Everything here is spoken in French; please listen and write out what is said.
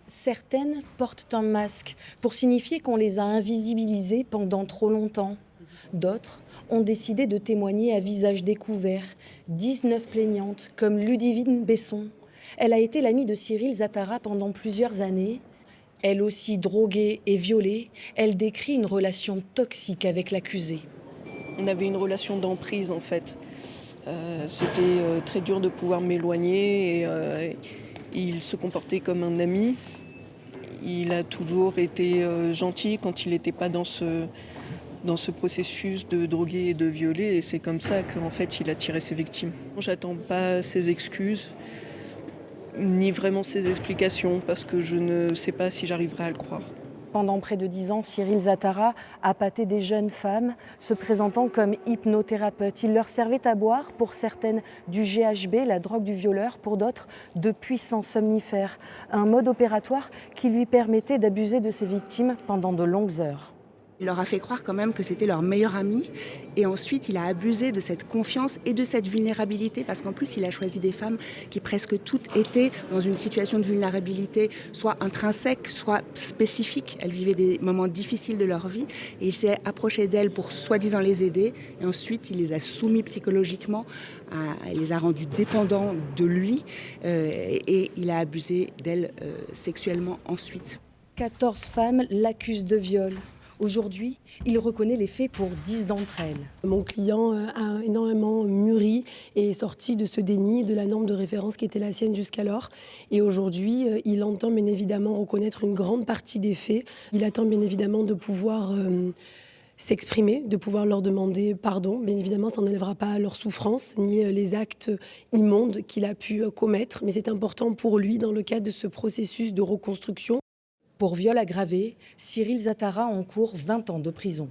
Certaines portent un masque pour signifier qu'on les a invisibilisées pendant trop longtemps. D'autres ont décidé de témoigner à visage découvert. 19 plaignantes, comme Ludivine Besson. Elle a été l'amie de Cyril Zattara pendant plusieurs années. Elle aussi droguée et violée, elle décrit une relation toxique avec l'accusé. On avait une relation d'emprise en fait. C'était très dur de pouvoir m'éloigner et il se comportait comme un ami. Il a toujours été gentil quand il n'était pas dans ce processus de droguer et de violer, et c'est comme ça qu'en fait il a tiré ses victimes. J'attends pas ses excuses, ni vraiment ses explications, parce que je ne sais pas si j'arriverai à le croire. Pendant près de 10 ans, Cyril Zattara appâtait des jeunes femmes, se présentant comme hypnothérapeute. Il leur servait à boire, pour certaines du GHB, la drogue du violeur, pour d'autres de puissants somnifères. Un mode opératoire qui lui permettait d'abuser de ses victimes pendant de longues heures. Il leur a fait croire quand même que c'était leur meilleur ami et ensuite il a abusé de cette confiance et de cette vulnérabilité parce qu'en plus il a choisi des femmes qui presque toutes étaient dans une situation de vulnérabilité soit intrinsèque, soit spécifique. Elles vivaient des moments difficiles de leur vie et il s'est approché d'elles pour soi-disant les aider et ensuite il les a soumis psychologiquement, il les a rendus dépendants de lui et il a abusé d'elles sexuellement ensuite. 14 femmes l'accusent de viol. Aujourd'hui, il reconnaît les faits pour 10 d'entre elles. Mon client a énormément mûri et est sorti de ce déni de la norme de référence qui était la sienne jusqu'alors. Et aujourd'hui, il entend bien évidemment reconnaître une grande partie des faits. Il attend bien évidemment de pouvoir s'exprimer, de pouvoir leur demander pardon. Bien évidemment, ça n'enlèvera pas leur souffrance ni les actes immondes qu'il a pu commettre. Mais c'est important pour lui dans le cadre de ce processus de reconstruction. Pour viol aggravé, Cyril Zattara encourt 20 ans de prison.